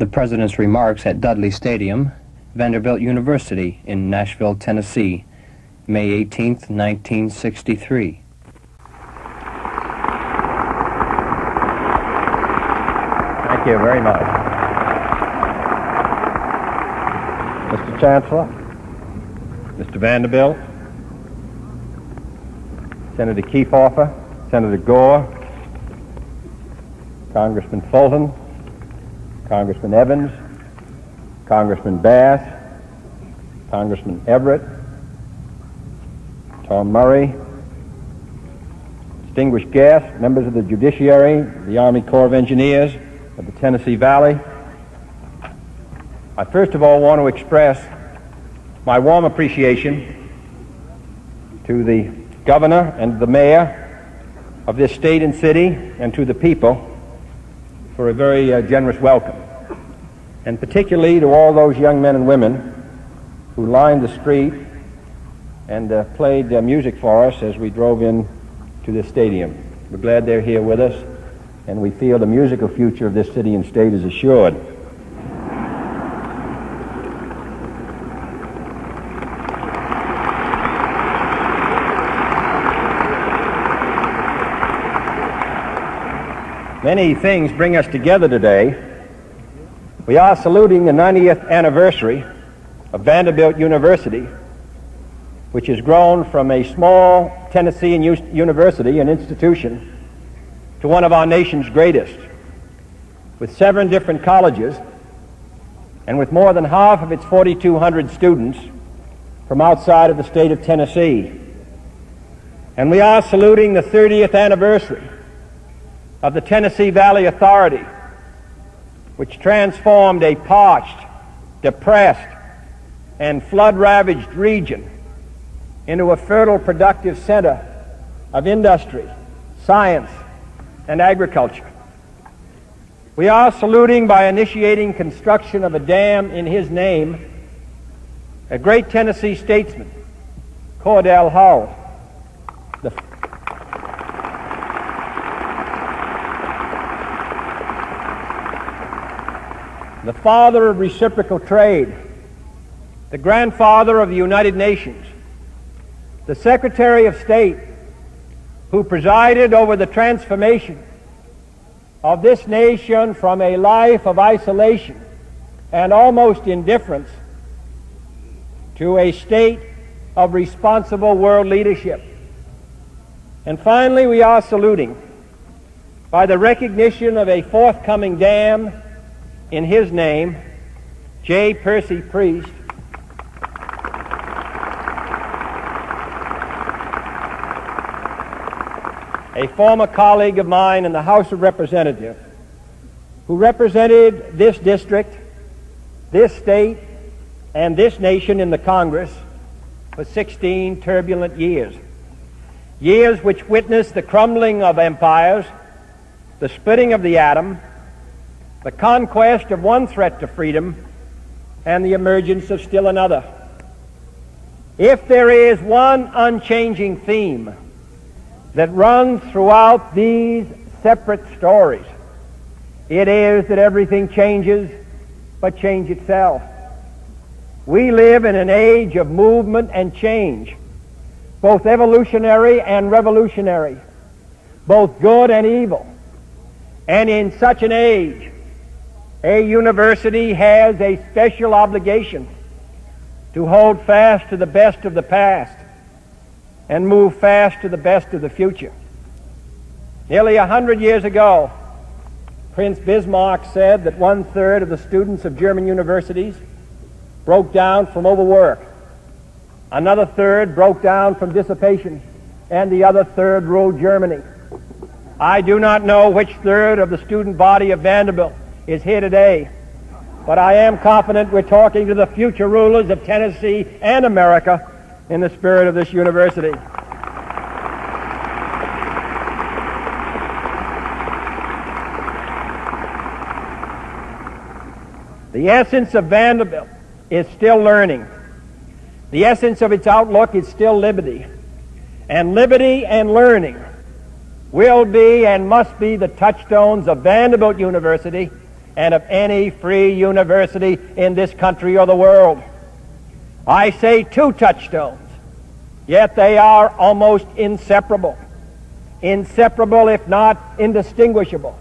The President's remarks at Dudley Stadium, Vanderbilt University in Nashville, Tennessee, May 18, 1963. Thank you very much. Mr. Chancellor, Mr. Vanderbilt, Senator Kefauver, Senator Gore, Congressman Fulton, Congressman Evans, Congressman Bass, Congressman Everett, Tom Murray, distinguished guests, members of the Judiciary, the Army Corps of Engineers of the Tennessee Valley. I first of all want to express my warm appreciation to the governor and the mayor of this state and city and to the people for a very generous welcome, and particularly to all those young men and women who lined the street and played music for us as we drove in to this stadium. We're glad they're here with us, and we feel the musical future of this city and state is assured. Many things bring us together today. We are saluting the 90th anniversary of Vanderbilt University, which has grown from a small Tennessee university, an institution, to one of our nation's greatest, with 7 different colleges and with more than half of its 4,200 students from outside of the state of Tennessee. And we are saluting the 30th anniversary of the Tennessee Valley Authority, which transformed a parched, depressed, and flood-ravaged region into a fertile, productive center of industry, science, and agriculture. We are saluting by initiating construction of a dam in his name a great Tennessee statesman, Cordell Hull, the father of reciprocal trade, the grandfather of the United Nations, the Secretary of State who presided over the transformation of this nation from a life of isolation and almost indifference to a state of responsible world leadership. And finally, we are saluting by the recognition of a forthcoming dam in his name, J. Percy Priest, a former colleague of mine in the House of Representatives, who represented this district, this state, and this nation in the Congress for 16 turbulent years. Years which witnessed the crumbling of empires, the splitting of the atom, the conquest of one threat to freedom, and the emergence of still another. If there is one unchanging theme that runs throughout these separate stories, it is that everything changes but change itself. We live in an age of movement and change, both evolutionary and revolutionary, both good and evil. And in such an age, a university has a special obligation to hold fast to the best of the past and move fast to the best of the future. Nearly 100 years ago, Prince Bismarck said that 1/3 of the students of German universities broke down from overwork. Another third broke down from dissipation, and the other third ruled Germany. I do not know which third of the student body of Vanderbilt is here today, but I am confident we're talking to the future rulers of Tennessee and America in the spirit of this university. The essence of Vanderbilt is still learning. The essence of its outlook is still liberty. And liberty and learning will be and must be the touchstones of Vanderbilt University and of any free university in this country or the world. I say two touchstones, yet they are almost inseparable. Inseparable, if not indistinguishable.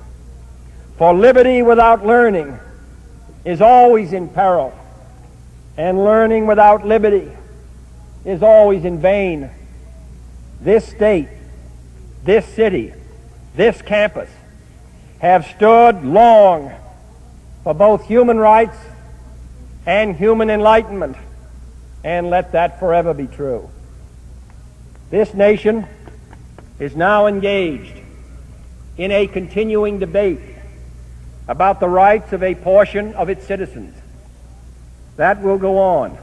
For liberty without learning is always in peril, and learning without liberty is always in vain. This state, this city, this campus have stood long for both human rights and human enlightenment, and let that forever be true. This nation is now engaged in a continuing debate about the rights of a portion of its citizens. That will go on,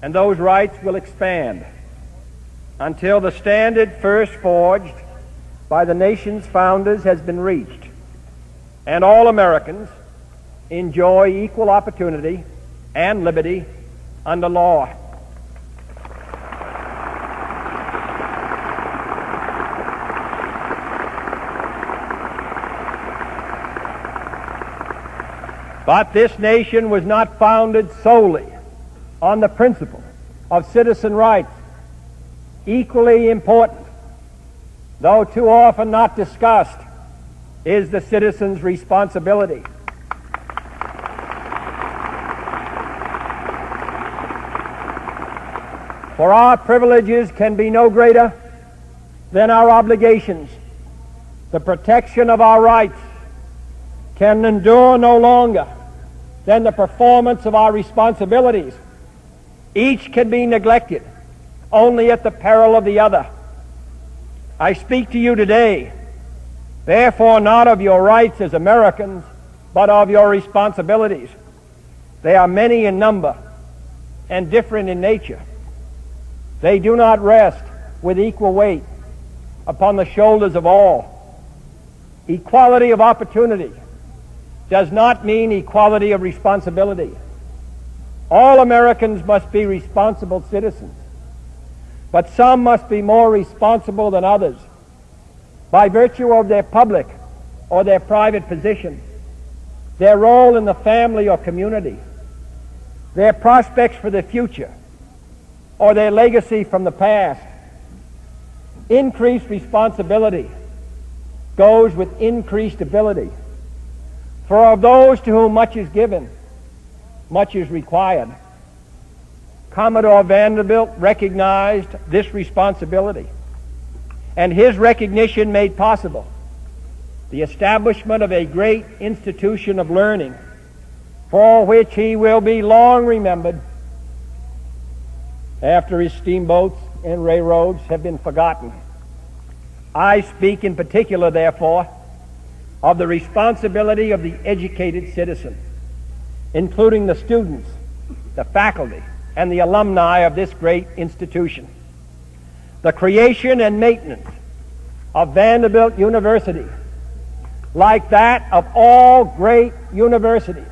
and those rights will expand until the standard first forged by the nation's founders has been reached, and all Americans enjoy equal opportunity and liberty under law. But this nation was not founded solely on the principle of citizen rights. Equally important, though too often not discussed, is the citizen's responsibility. For our privileges can be no greater than our obligations. The protection of our rights can endure no longer than the performance of our responsibilities. Each can be neglected only at the peril of the other. I speak to you today, therefore, not of your rights as Americans, but of your responsibilities. They are many in number and different in nature. They do not rest with equal weight upon the shoulders of all. Equality of opportunity does not mean equality of responsibility. All Americans must be responsible citizens, but some must be more responsible than others by virtue of their public or their private position, their role in the family or community, their prospects for the future, or their legacy from the past. Increased responsibility goes with increased ability. For of those to whom much is given, much is required. Commodore Vanderbilt recognized this responsibility, and his recognition made possible the establishment of a great institution of learning, for which he will be long remembered after his steamboats and railroads have been forgotten. I speak in particular, therefore, of the responsibility of the educated citizen, including the students, the faculty, and the alumni of this great institution. The creation and maintenance of Vanderbilt University, like that of all great universities,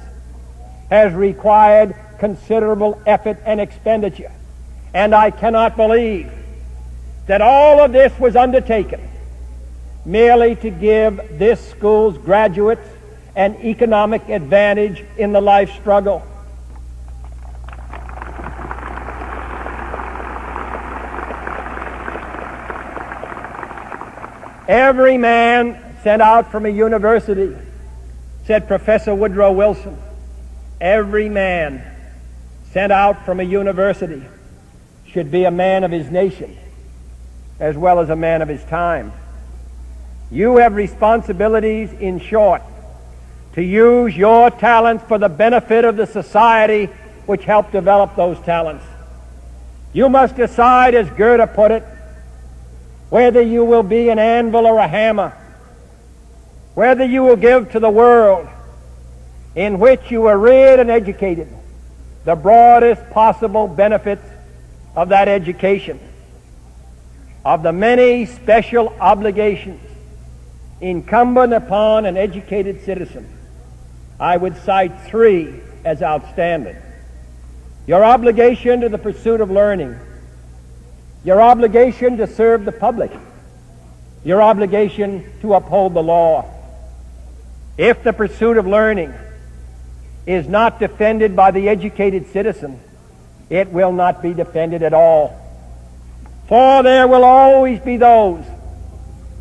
has required considerable effort and expenditure, and I cannot believe that all of this was undertaken merely to give this school's graduates an economic advantage in the life struggle. Every man sent out from a university, said Professor Woodrow Wilson, every man sent out from a university should be a man of his nation as well as a man of his time. You have responsibilities, in short, to use your talents for the benefit of the society which helped develop those talents. You must decide, as Goethe put it, whether you will be an anvil or a hammer, whether you will give to the world in which you were reared and educated the broadest possible benefits of that education. Of the many special obligations incumbent upon an educated citizen, I would cite three as outstanding. Your obligation to the pursuit of learning, your obligation to serve the public, your obligation to uphold the law. If the pursuit of learning is not defended by the educated citizen, it will not be defended at all. For there will always be those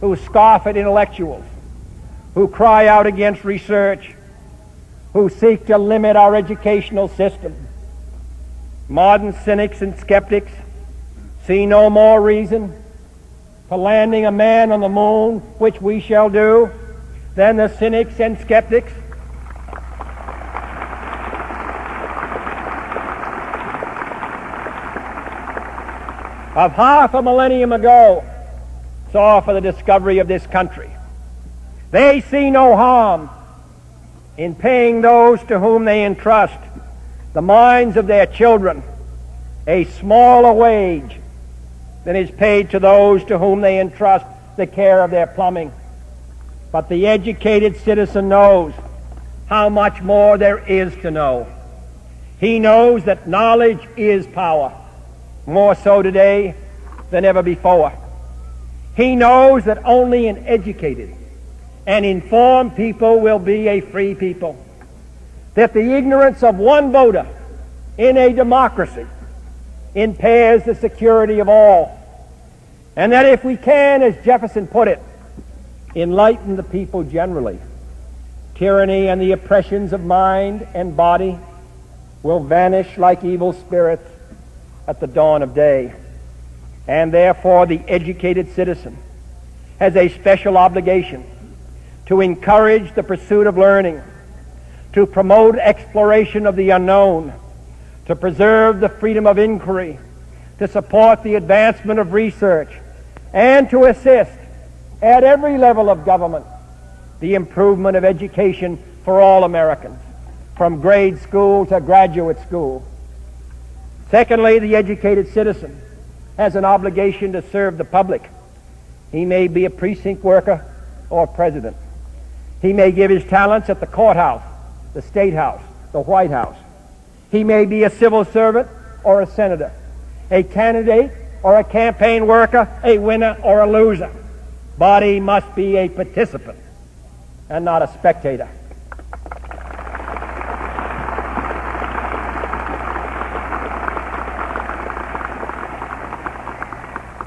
who scoff at intellectuals, who cry out against research, who seek to limit our educational system. Modern cynics and skeptics see no more reason for landing a man on the moon, which we shall do, than the cynics and skeptics of half a millennium ago saw for the discovery of this country. They see no harm in paying those to whom they entrust the minds of their children a smaller wage than is paid to those to whom they entrust the care of their plumbing. But the educated citizen knows how much more there is to know. He knows that knowledge is power, more so today than ever before. He knows that only an educated and informed people will be a free people. That the ignorance of one voter in a democracy impairs the security of all. And that if we can, as Jefferson put it, enlighten the people generally, tyranny and the oppressions of mind and body will vanish like evil spirits at the dawn of day. And therefore the educated citizen has a special obligation to encourage the pursuit of learning, to promote exploration of the unknown, to preserve the freedom of inquiry, to support the advancement of research, and to assist at every level of government the improvement of education for all Americans, from grade school to graduate school. Secondly, the educated citizen has an obligation to serve the public. He may be a precinct worker or president. He may give his talents at the courthouse, the State House, the White House. He may be a civil servant or a senator, a candidate or a campaign worker, a winner or a loser. But he must be a participant and not a spectator.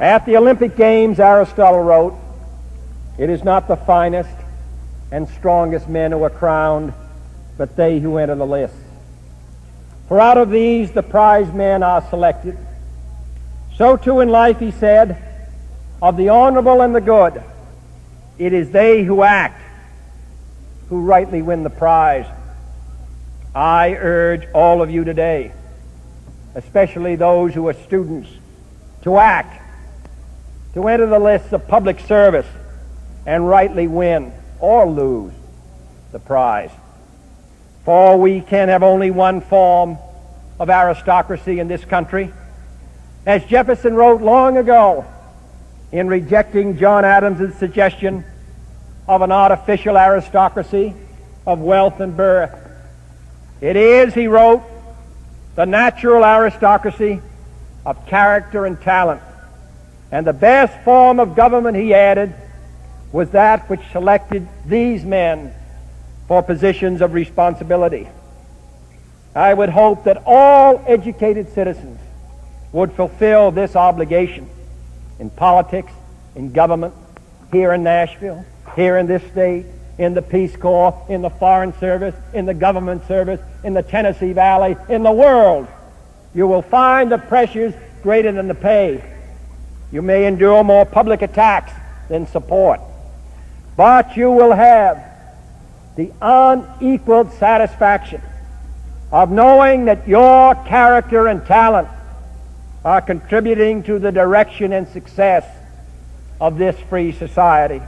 At the Olympic Games, Aristotle wrote, "It is not the finest and strongest men who are crowned, but they who enter the lists. For out of these the prize men are selected. So too in life," he said, "of the honorable and the good, it is they who act who rightly win the prize." I urge all of you today, especially those who are students, to act, to enter the lists of public service and rightly win or lose the prize. For we can have only one form of aristocracy in this country. As Jefferson wrote long ago in rejecting John Adams' suggestion of an artificial aristocracy of wealth and birth, it is, he wrote, the natural aristocracy of character and talent. And the best form of government, he added, was that which selected these men for positions of responsibility. I would hope that all educated citizens would fulfill this obligation in politics, in government, here in Nashville, here in this state, in the Peace Corps, in the Foreign Service, in the government service, in the Tennessee Valley, in the world. You will find the pressures greater than the pay. You may endure more public attacks than support. But you will have the unequaled satisfaction of knowing that your character and talent are contributing to the direction and success of this free society.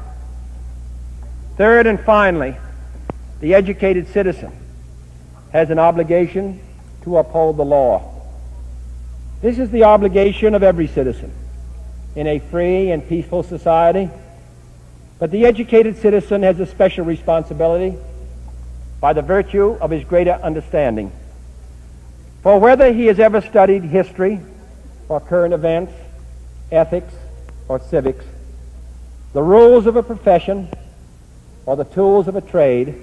Third and finally, the educated citizen has an obligation to uphold the law. This is the obligation of every citizen in a free and peaceful society. But the educated citizen has a special responsibility by the virtue of his greater understanding. For whether he has ever studied history or current events, ethics or civics, the rules of a profession or the tools of a trade,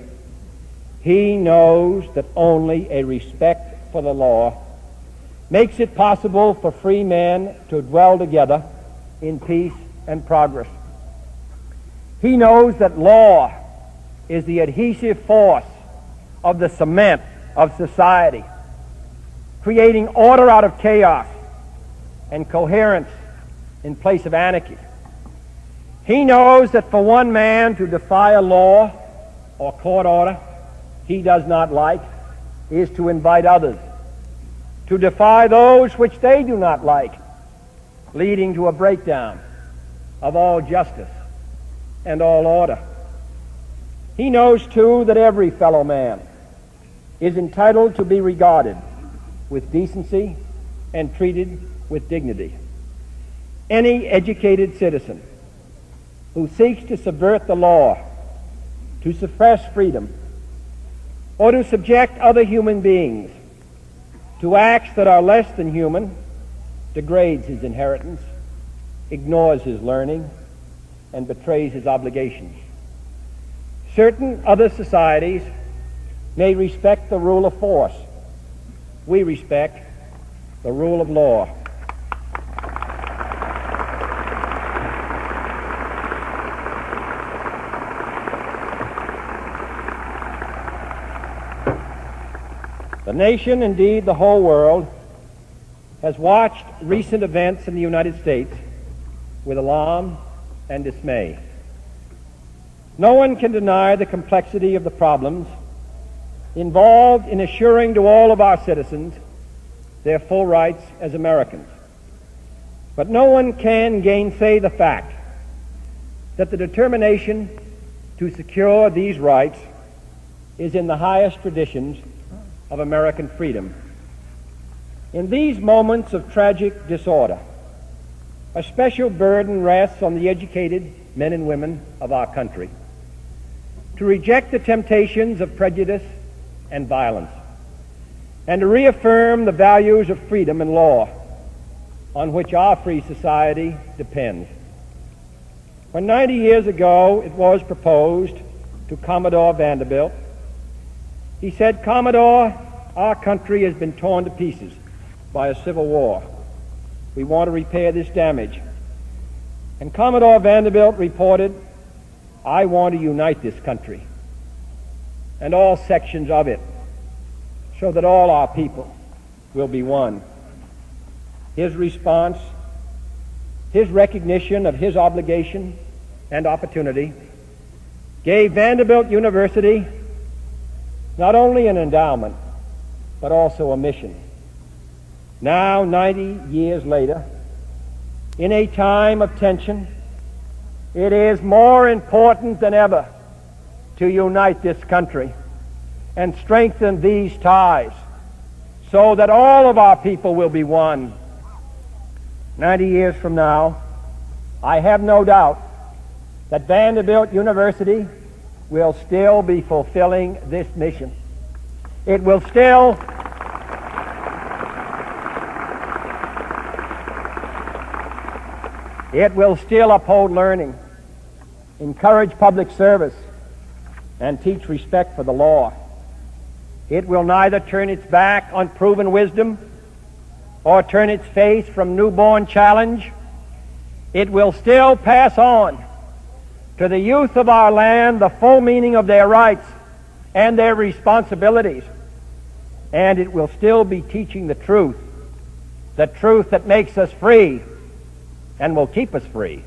He knows that only a respect for the law makes it possible for free men to dwell together in peace and progress. He knows that law is the adhesive force of the cement of society, creating order out of chaos and coherence in place of anarchy. He knows that for one man to defy a law or court order he does not like is to invite others to defy those which they do not like, leading to a breakdown of all justice and all order. He knows, too, that every fellow man is entitled to be regarded with decency and treated with dignity. Any educated citizen who seeks to subvert the law, to suppress freedom, or to subject other human beings to acts that are less than human degrades his inheritance, ignores his learning, and betrays his obligations. Certain other societies may respect the rule of force. We respect the rule of law. The nation, indeed the whole world, has watched recent events in the United States with alarm and dismay. No one can deny the complexity of the problems involved in assuring to all of our citizens their full rights as Americans. But no one can gainsay the fact that the determination to secure these rights is in the highest traditions of American freedom. In these moments of tragic disorder, a special burden rests on the educated men and women of our country to reject the temptations of prejudice and violence, and to reaffirm the values of freedom and law on which our free society depends. When 90 years ago it was proposed to Commodore Vanderbilt, he said, "Commodore, our country has been torn to pieces by a civil war. We want to repair this damage." And Commodore Vanderbilt reported, "I want to unite this country and all sections of it so that all our people will be one." His response, his recognition of his obligation and opportunity, gave Vanderbilt University not only an endowment, but also a mission. Now, 90 years later, in a time of tension, it is more important than ever to unite this country and strengthen these ties so that all of our people will be one. 90 years from now, I have no doubt that Vanderbilt University will still be fulfilling this mission. It will still uphold learning, encourage public service, and teach respect for the law. It will neither turn its back on proven wisdom or turn its face from newborn challenge. It will still pass on to the youth of our land the full meaning of their rights and their responsibilities. And it will still be teaching the truth that makes us free and will keep us free.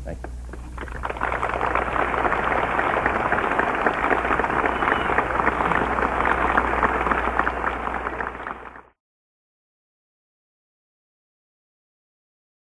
Thank you.